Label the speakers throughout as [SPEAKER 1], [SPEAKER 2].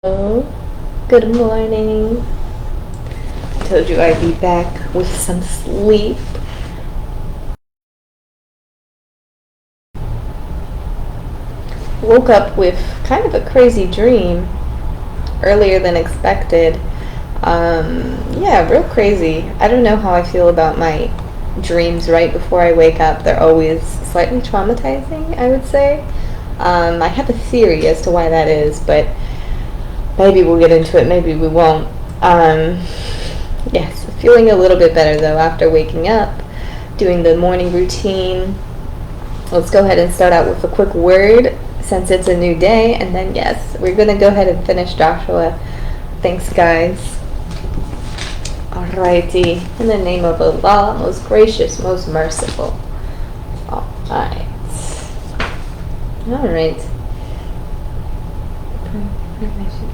[SPEAKER 1] Hello, good morning. I told you I'd be back with some sleep. Woke up with kind of a crazy dream earlier than expected. Yeah, real crazy. I don't know how I feel about my dreams right before I wake up. They're always slightly traumatizing, I would say. I have a theory as to why that is, but maybe we'll get into it, maybe we won't. Yes, feeling a little bit better though after waking up, doing the morning routine. Let's go ahead and start out with a quick word since it's a new day, and then yes, we're going to go ahead and finish Joshua. Thanks, guys. Alrighty, in the name of Allah, most gracious, most merciful. Alright. Alright.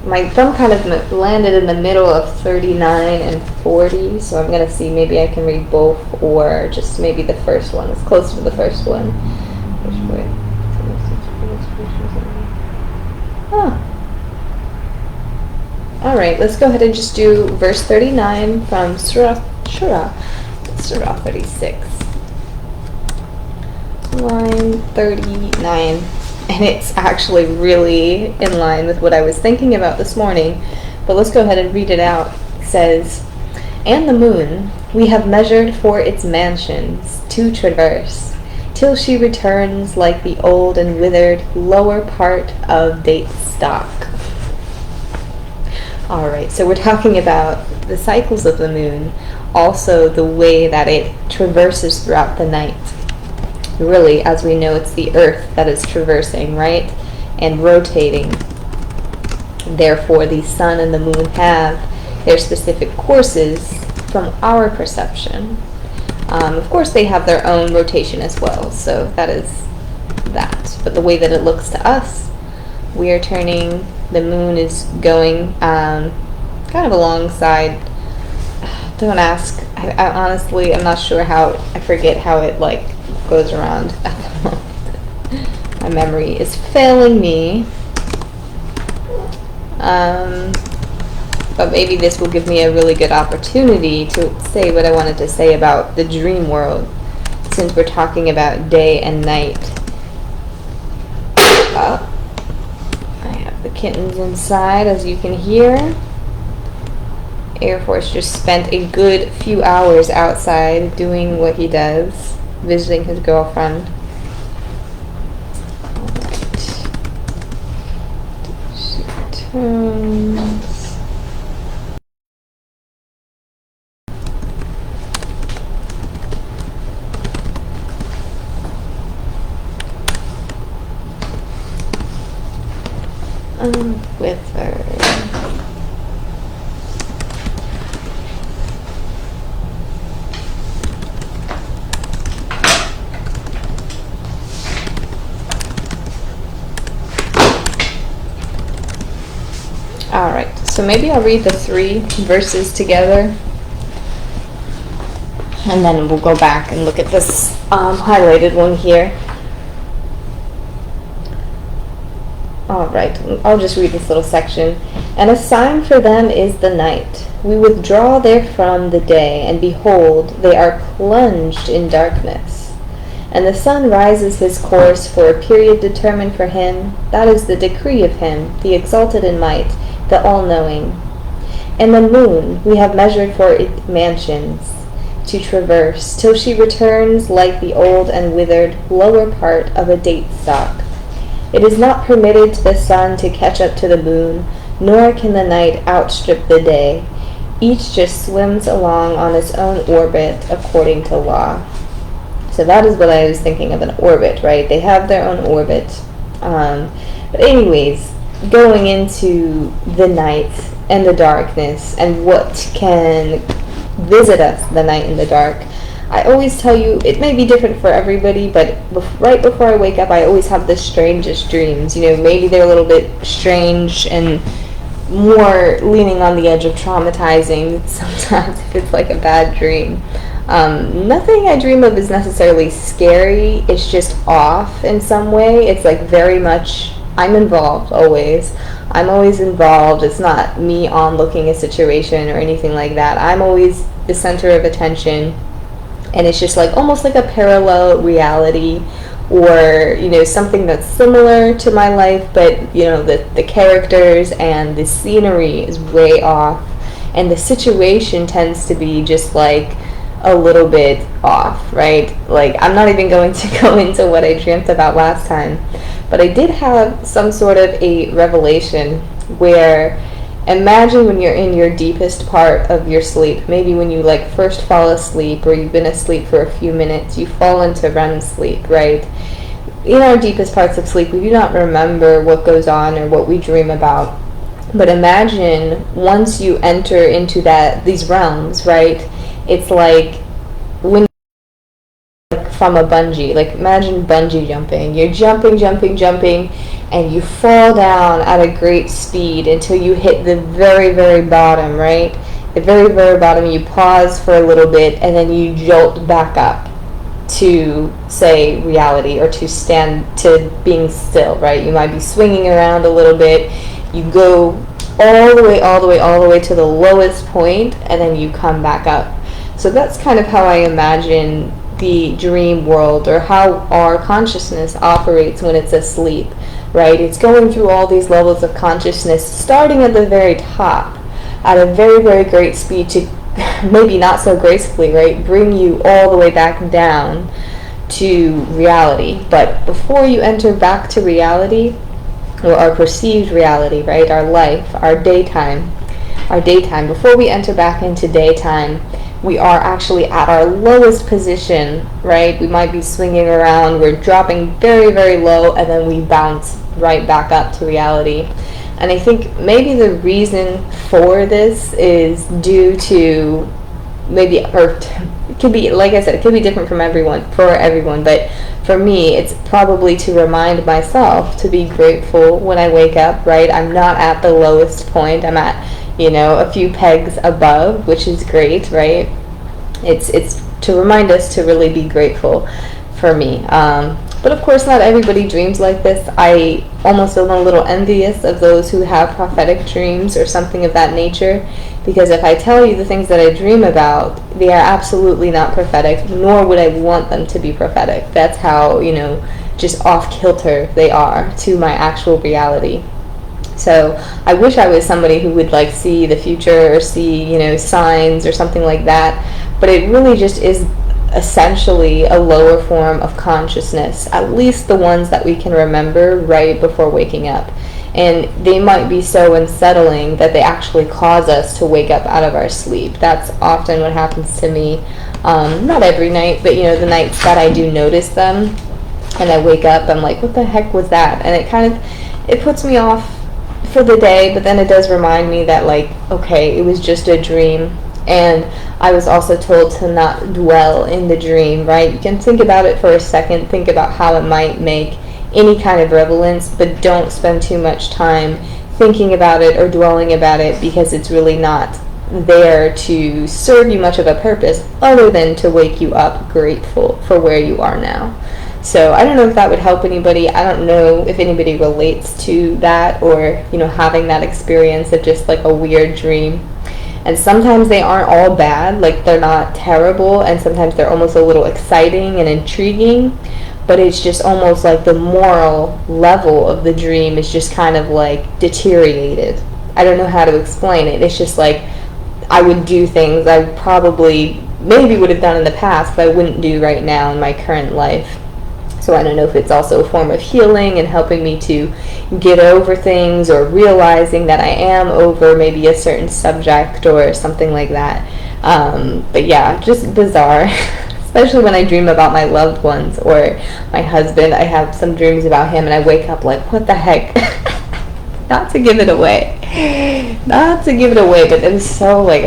[SPEAKER 1] My thumb kind of landed in the middle of 39 and 40, so I'm going to see maybe I can read both or just maybe the first one. It's close to the first one. Oh. Alright, let's go ahead and just do verse 39 from Surah 36. Line 39. And it's actually really in line with what I was thinking about this morning. But let's go ahead and read it out. It says, "And the moon we have measured for its mansions to traverse, till she returns like the old and withered lower part of date-stalk." Alright, so we're talking about the cycles of the moon, also the way that it traverses throughout the night. Really, as we know, it's the earth that is traversing, right? And rotating. Therefore, the sun and the moon have their specific courses from our perception. Of course, they have their own rotation as well, so that is that. But the way that it looks to us, we are turning, the moon is going kind of alongside. Don't ask. I honestly, I'm not sure how, I forget how it goes around at the moment. My memory is failing me. But maybe this will give me a really good opportunity to say what I wanted to say about the dream world, since we're talking about day and night. I have the kittens inside, as you can hear. Air Force just spent a good few hours outside doing what he does, visiting his girlfriend. She returns. Withered. Alright, so maybe I'll read the 3 verses together, and then we'll go back and look at this highlighted one here. Alright, I'll just read this little section. "And a sign for them is the night. We withdraw therefrom the day, and behold, they are plunged in darkness. And the sun rises his course for a period determined for him. That is the decree of him, the exalted in might, the all-knowing. And the moon we have measured for its mansions, to traverse, till she returns like the old and withered lower part of a date-stalk. It is not permitted to the sun to catch up to the moon, nor can the night outstrip the day. Each just swims along on its own orbit according to law." So that is what I was thinking of, an orbit, right? They have their own orbit. But anyways, going into the night and the darkness and what can visit us the night in the dark, I always tell you, it may be different for everybody, but right before I wake up, I always have the strangest dreams. You know, maybe they're a little bit strange and more leaning on the edge of traumatizing sometimes if it's like a bad dream. Nothing I dream of is necessarily scary. It's just off in some way. It's like very much, I'm involved always. I'm always involved. It's not me onlooking a situation or anything like that. I'm always the center of attention, and it's just like almost like a parallel reality, or something that's similar to my life, but the characters and the scenery is way off, and the situation tends to be just like a little bit off, right? Like, I'm not even going to go into what I dreamt about last time, but I did have some sort of a revelation where, imagine when you're in your deepest part of your sleep, maybe when you like first fall asleep, or you've been asleep for a few minutes, you fall into REM sleep, right? In our deepest parts of sleep, we do not remember what goes on or what we dream about. But imagine once you enter into these realms, right? It's like when from a bungee, like imagine bungee jumping. You're jumping, and you fall down at a great speed until you hit the very, very bottom, right? The very, very bottom. You pause for a little bit, and then you jolt back up to, say, reality, or to being still, right? You might be swinging around a little bit. You go all the way to the lowest point, and then you come back up. So that's kind of how I imagine the dream world, or how our consciousness operates when it's asleep, right? It's going through all these levels of consciousness, starting at the very top at a very, very great speed to maybe not so gracefully, right, bring you all the way back down to reality. But before you enter back to reality, or our perceived reality, right, our life, our daytime, before we enter back into daytime, we are actually at our lowest position, right? We might be swinging around, we're dropping very, very low, and then we bounce right back up to reality. And I think maybe the reason for this is due to maybe, or it could be, like I said, it could be different for everyone, but for me, it's probably to remind myself to be grateful when I wake up, right? I'm not at the lowest point. I'm at, a few pegs above, which is great, right? It's to remind us to really be grateful, for me. But of course, not everybody dreams like this. I almost am a little envious of those who have prophetic dreams or something of that nature, because if I tell you the things that I dream about, they are absolutely not prophetic, nor would I want them to be prophetic. That's how, just off kilter they are to my actual reality. So I wish I was somebody who would like see the future, or see, signs or something like that. But it really just is essentially a lower form of consciousness, at least the ones that we can remember right before waking up. And they might be so unsettling that they actually cause us to wake up out of our sleep. That's often what happens to me. Not every night, but the nights that I do notice them and I wake up, I'm like, what the heck was that? And it puts me off for the day, but then it does remind me that, like, okay, it was just a dream. And I was also told to not dwell in the dream, right? You can think about it for a second, think about how it might make any kind of relevance, but don't spend too much time thinking about it or dwelling about it, because it's really not there to serve you much of a purpose other than to wake you up grateful for where you are now. So I don't know if that would help anybody. I don't know if anybody relates to that, or having that experience of just like a weird dream. And sometimes they aren't all bad, like they're not terrible, and sometimes they're almost a little exciting and intriguing, but it's just almost like the moral level of the dream is just kind of like deteriorated. I don't know how to explain it. It's just like I would do things I probably maybe would have done in the past, but I wouldn't do right now in my current life. So I don't know if it's also a form of healing and helping me to get over things, or realizing that I am over maybe a certain subject or something like that. But yeah, just bizarre, especially when I dream about my loved ones or my husband. I have some dreams about him and I wake up like, what the heck? Not to give it away, but it was so like,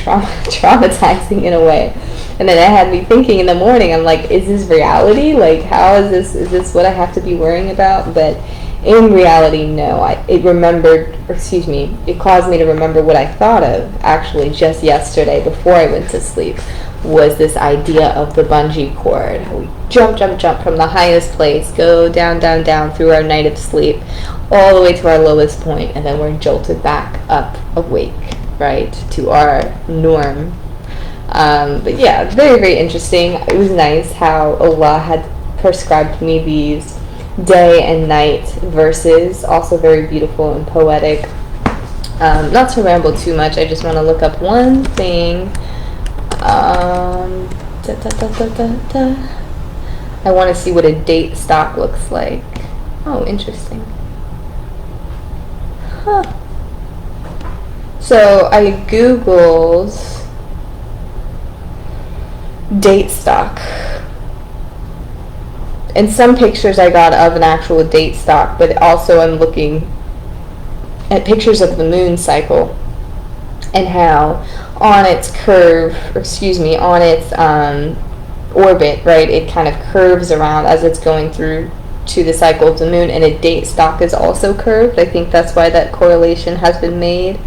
[SPEAKER 1] traumatizing in a way. And then it had me thinking in the morning, I'm like, is this reality? Like, how is this what I have to be worrying about? But in reality, no. It caused me to remember what I thought of actually just yesterday before I went to sleep, was this idea of the bungee cord. We jump from the highest place, go down through our night of sleep, all the way to our lowest point, and then we're jolted back up awake, right, to our norm. But yeah, very, very interesting. It was nice how Allah had prescribed me these day and night verses, also very beautiful and poetic. Not to ramble too much, I just want to look up one thing. I want to see what a date-stalk looks like. Oh, interesting. Huh. So I googled date-stalk, and some pictures I got of an actual date-stalk, but also I'm looking at pictures of the moon cycle and how on its curve, or excuse me, on its orbit, right, it kind of curves around as it's going through to the cycle of the moon, and a date-stalk is also curved. I think that's why that correlation has been made.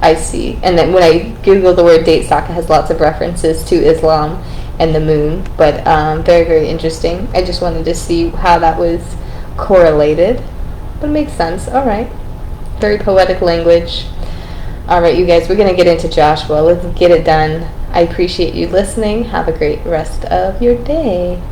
[SPEAKER 1] I see. And then when I Google the word date-stalk, it has lots of references to Islam and the moon, but very, very interesting. I just wanted to see how that was correlated, but it makes sense. All right. Very poetic language. All right, you guys, we're going to get into Joshua. Let's get it done. I appreciate you listening. Have a great rest of your day.